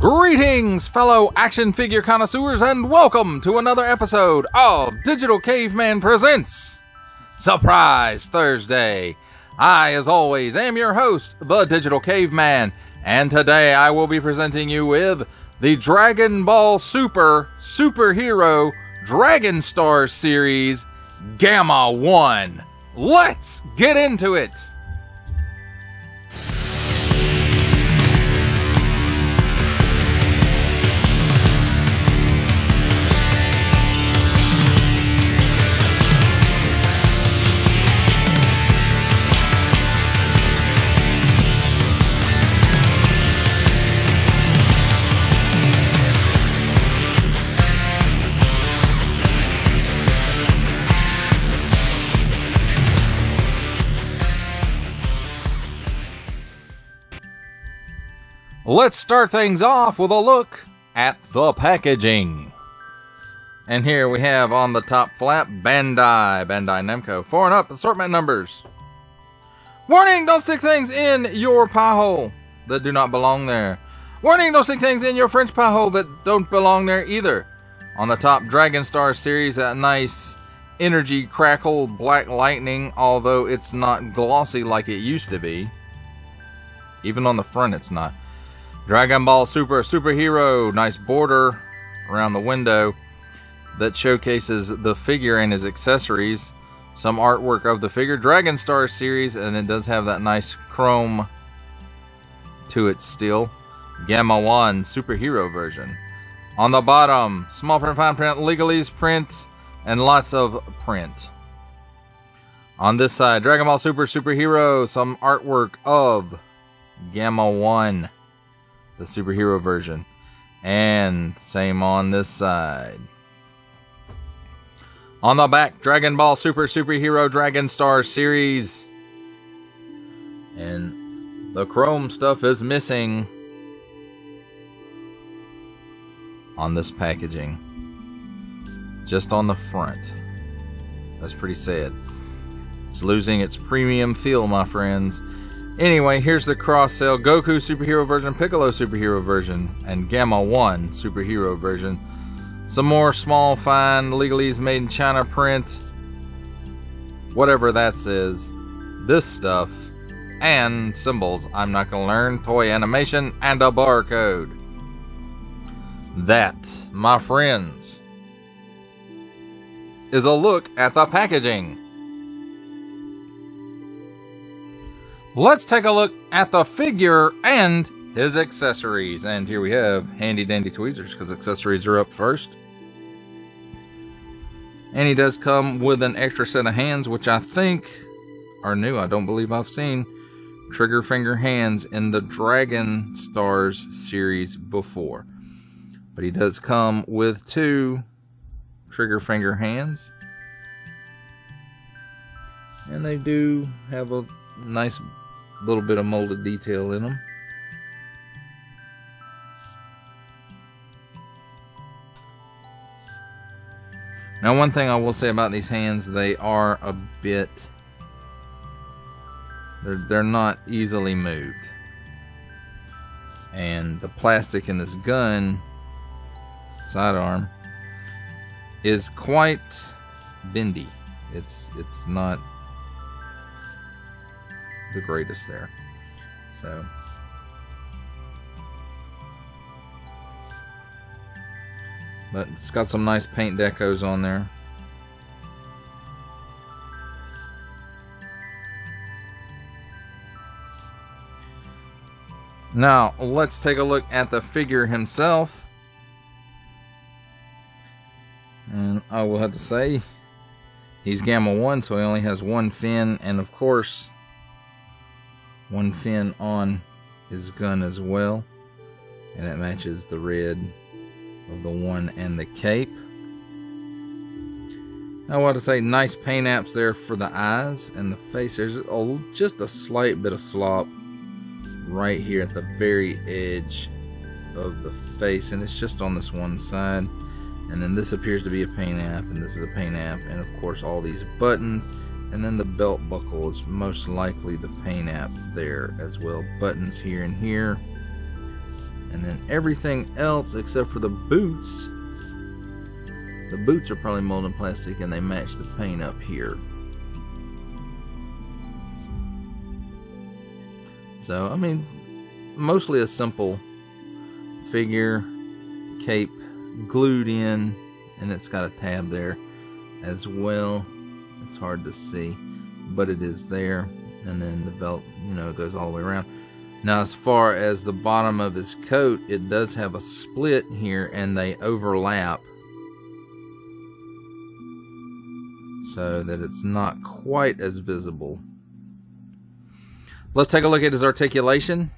Greetings, fellow action figure connoisseurs, and welcome to another episode of Digital Caveman Presents Surprise Thursday. I, as always, am your host, the Digital Caveman, and today I will be presenting you with the Dragon Ball Super Superhero Dragon Star Series Gamma 1. Let's get into it! Let's start things off with a look at the packaging. And here we have on the top flap, Bandai Namco. 4 and up, assortment numbers. Warning, don't stick things in your pie hole that do not belong there. Warning, don't stick things in your French pie hole that don't belong there either. On the top, Dragon Star Series, that nice energy crackle black lightning, although it's not glossy like it used to be. Even on the front, it's not. Dragon Ball Superhero, nice border around the window that showcases the figure and his accessories. Some artwork of the figure. Dragon Star Series, and it does have that nice chrome to it still. Gamma 1 Superhero version. On the bottom, small print, fine print, legalese print, and lots of print. On this side, Dragon Ball Superhero, some artwork of Gamma 1. The superhero version, and same on this side. On the back, Dragon Ball Superhero Dragon Star Series, and the chrome stuff is missing on this packaging, just on the front. That's pretty sad. It's losing its premium feel, my friends. Anyway, here's the cross-sale Goku Superhero version, Piccolo Superhero version, and Gamma 1 Superhero version. Some more small, fine, legalese made in China print. Whatever that says. This stuff. And symbols I'm not going to learn. Toy animation and a barcode. That, my friends, is a look at the packaging. Let's take a look at the figure and his accessories. And here we have handy dandy tweezers, because accessories are up first. And he does come with an extra set of hands, which I think are new. I don't believe I've seen trigger finger hands in the Dragon Stars series before. But he does come with 2 trigger finger hands. And they do have a nice little bit of molded detail in them. Now, one thing I will say about these hands, they are a bit, they're not easily moved. And the plastic in this gun sidearm is quite bendy. It's not the greatest there. So but it's got some nice paint decos on there. Now let's take a look at the figure himself, and I will have to say he's Gamma 1, so he only has 1 fin, and of course 1 fin on his gun as well, and it matches the red of the 1 and the cape. I want to say nice paint apps there for the eyes and the face. There's just a slight bit of slop right here at the very edge of the face, and it's just on this one side. And then this appears to be a paint app, and this is a paint app, and of course all these buttons. And then the belt buckle is most likely the paint app there as well. Buttons here and here. And then everything else except for the boots. The boots are probably molded plastic and they match the paint up here. So, I mean, mostly a simple figure, cape, glued in, and it's got a tab there as well. It's hard to see, but it is there. And then the belt, you know, goes all the way around. Now, as far as the bottom of his coat, it does have a split here, and they overlap so that it's not quite as visible. Let's take a look at his articulation.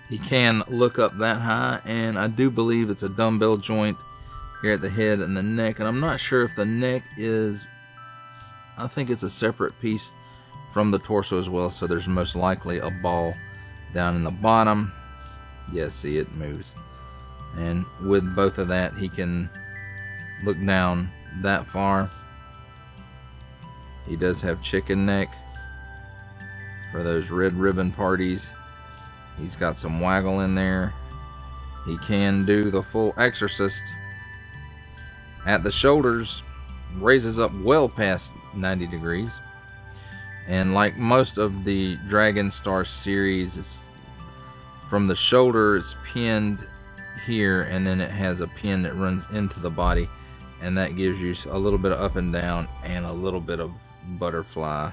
He can look up that high, and I do believe it's a dumbbell joint here at the head and the neck, and I'm not sure if the neck is, I think it's a separate piece from the torso as well, so there's most likely a ball down in the bottom. Yes, see, it moves. And with both of that, he can look down that far. He does have chicken neck for those red ribbon parties. He's got some waggle in there. He can do the full exorcist. At the shoulders, raises up well past 90 degrees. And like most of the Dragon Star series, it's from the shoulder, it's pinned here, and then it has a pin that runs into the body, and that gives you a little bit of up and down and a little bit of butterfly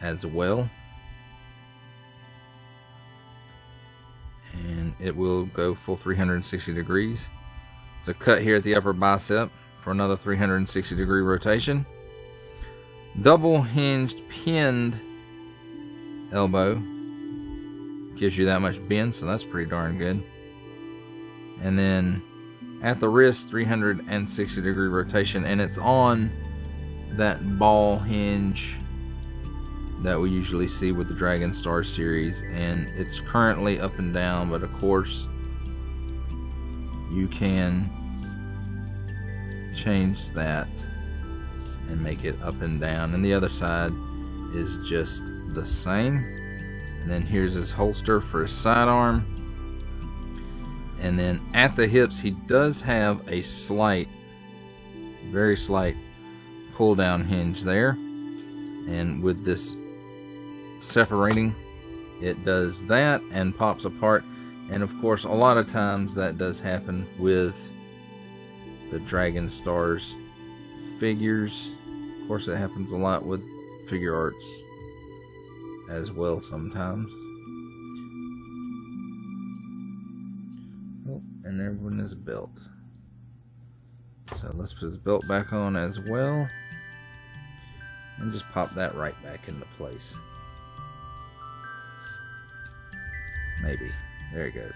as well. And it will go full 360 degrees. So cut here at the upper bicep for another 360 degree rotation. Double hinged pinned elbow gives you that much bend, so that's pretty darn good. And then at the wrist, 360 degree rotation, and it's on that ball hinge that we usually see with the Dragon Star series, and it's currently up and down, but of course you can change that and make it up and down, and the other side is just the same. And then here's his holster for his sidearm, and then at the hips he does have a slight, very slight pull down hinge there, and with this separating, it does that and pops apart. And of course, a lot of times that does happen with the Dragon Stars figures. Of course, it happens a lot with figure arts as well sometimes. Oh, and there one is a belt. So let's put his belt back on as well, and just pop that right back into place. Maybe. There it goes.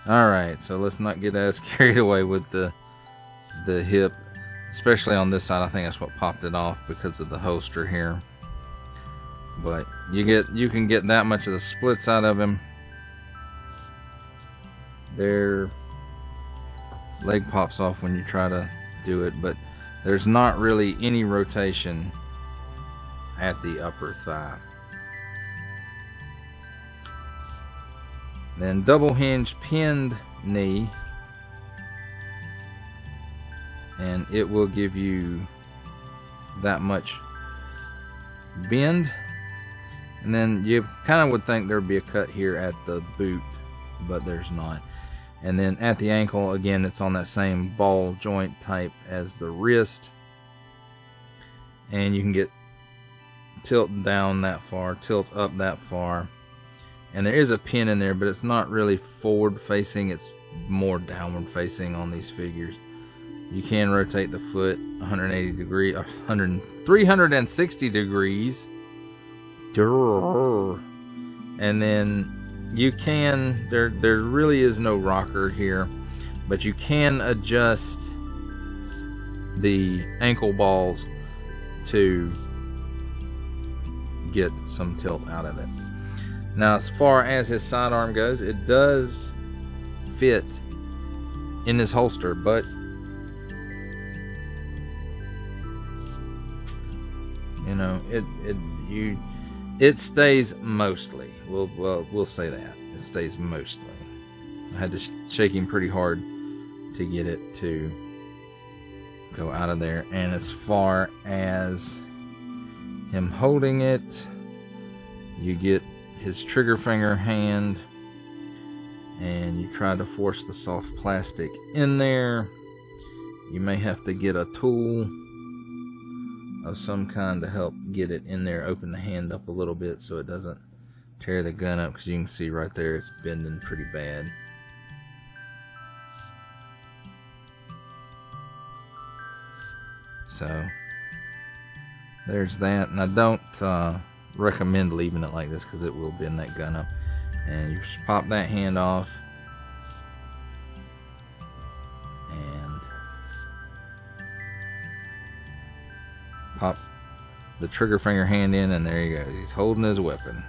Alright, so let's not get as carried away with the hip. Especially on this side, I think that's what popped it off because of the holster here. But you can get that much of the splits out of him. Their leg pops off when you try to do it, but there's not really any rotation at the upper thigh. Then double hinge pinned knee, and it will give you that much bend. And then you kind of would think there'd be a cut here at the boot, but there's not. And then at the ankle, again, it's on that same ball joint type as the wrist, and you can get tilt down that far, tilt up that far, and there is a pin in there, but it's not really forward facing, it's more downward facing on these figures. You can rotate the foot 180 degrees, 360 degrees. And then you can, there really is no rocker here, but you can adjust the ankle balls to get some tilt out of it. Now, as far as his sidearm goes, it does fit in this holster, but you know, It stays mostly. We'll say that. It stays mostly. I had to shake him pretty hard to get it to go out of there. And as far as him holding it, you get his trigger finger hand and you try to force the soft plastic in there. You may have to get a tool of some kind to help get it in there. Open the hand up a little bit so it doesn't tear the gun up, because you can see right there it's bending pretty bad. So there's that, and I don't recommend leaving it like this because it will bend that gun up. And you just pop that hand off and pop the trigger finger hand in, and there you go. He's holding his weapon.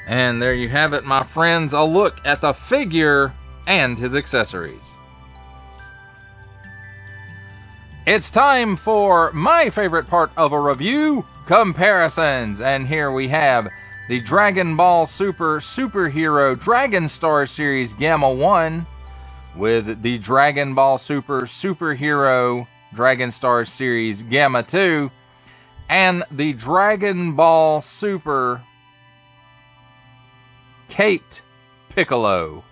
And there you have it, my friends, a look at the figure and his accessories. It's time for my favorite part of a review, comparisons. And here we have the Dragon Ball Super Superhero Dragon Star Series Gamma 1 with the Dragon Ball Super Superhero Dragon Star Series Gamma 2 and the Dragon Ball Super Caped Piccolo.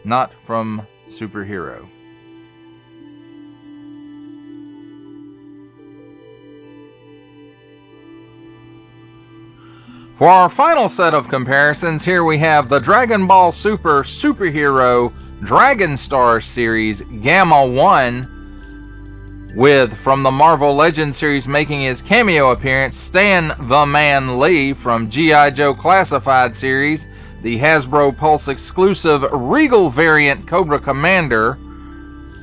Not from Superhero. For our final set of comparisons, here we have the Dragon Ball Super Superhero Dragon Star Series Gamma 1 with, from the Marvel Legends series making his cameo appearance, Stan the Man Lee from G.I. Joe Classified series, the Hasbro Pulse exclusive Regal variant Cobra Commander,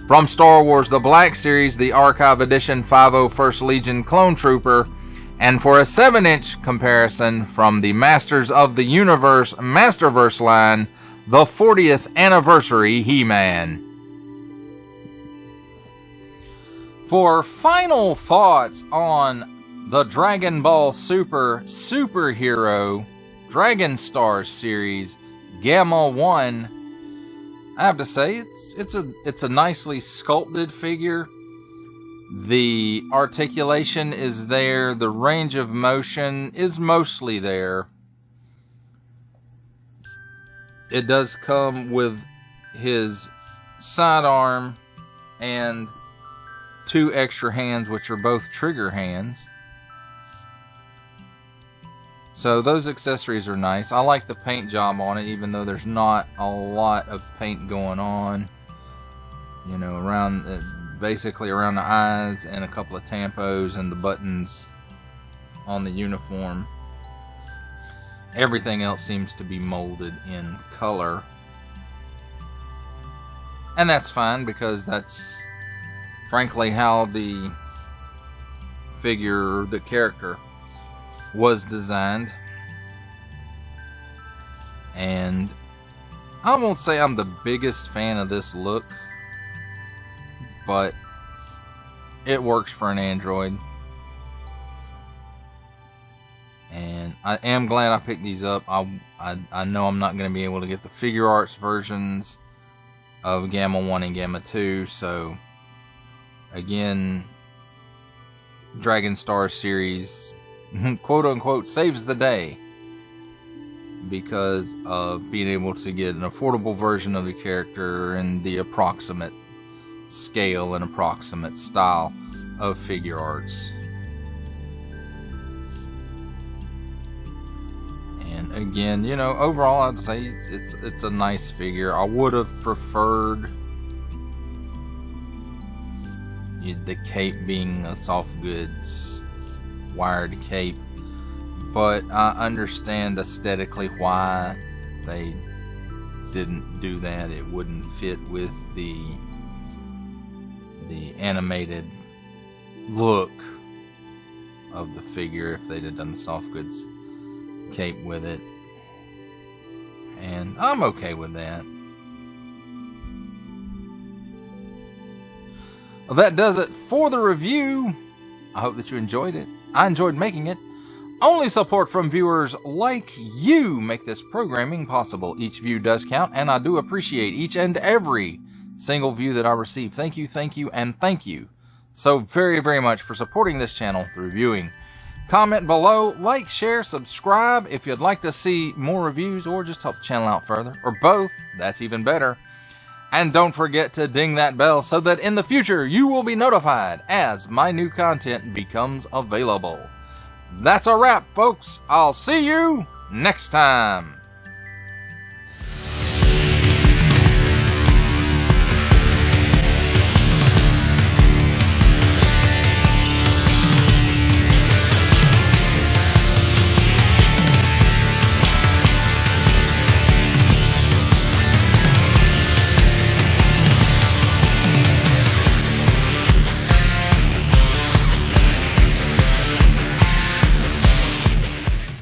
from Star Wars The Black Series, the Archive Edition 501st Legion Clone Trooper, and for a 7-inch comparison from the Masters of the Universe Masterverse line, the 40th Anniversary He-Man. For final thoughts on the Dragon Ball Super Superhero Dragon Star Series Gamma 1, I have to say it's a nicely sculpted figure. The articulation is there. The range of motion is mostly there. It does come with his sidearm and 2 extra hands, which are both trigger hands. So those accessories are nice. I like the paint job on it, even though there's not a lot of paint going on. You know, around... basically around the eyes and a couple of tampos and the buttons on the uniform. Everything else seems to be molded in color. And that's fine, because that's frankly how the figure, the character, was designed. And I won't say I'm the biggest fan of this look, but it works for an Android. And I am glad I picked these up. I know I'm not going to be able to get the Figure Arts versions of Gamma 1 and Gamma 2, so again, Dragon Star Series quote unquote saves the day because of being able to get an affordable version of the character and the approximate scale and approximate style of Figure Arts. And again, you know, overall I'd say it's a nice figure. I would have preferred the cape being a soft goods wired cape, but I understand aesthetically why they didn't do that. It wouldn't fit with the animated look of the figure if they'd have done the soft goods cape with it, and I'm okay with that. Well, that does it for the review. I hope that you enjoyed it. I enjoyed making it. Only support from viewers like you make this programming possible. Each view does count, and I do appreciate each and every single view that I receive. Thank you, and thank you so very, very much for supporting this channel through viewing. Comment below, like, share, subscribe if you'd like to see more reviews or just help the channel out further, or both. That's even better. And don't forget to ding that bell so that in the future you will be notified as my new content becomes available. That's a wrap, folks. I'll see you next time.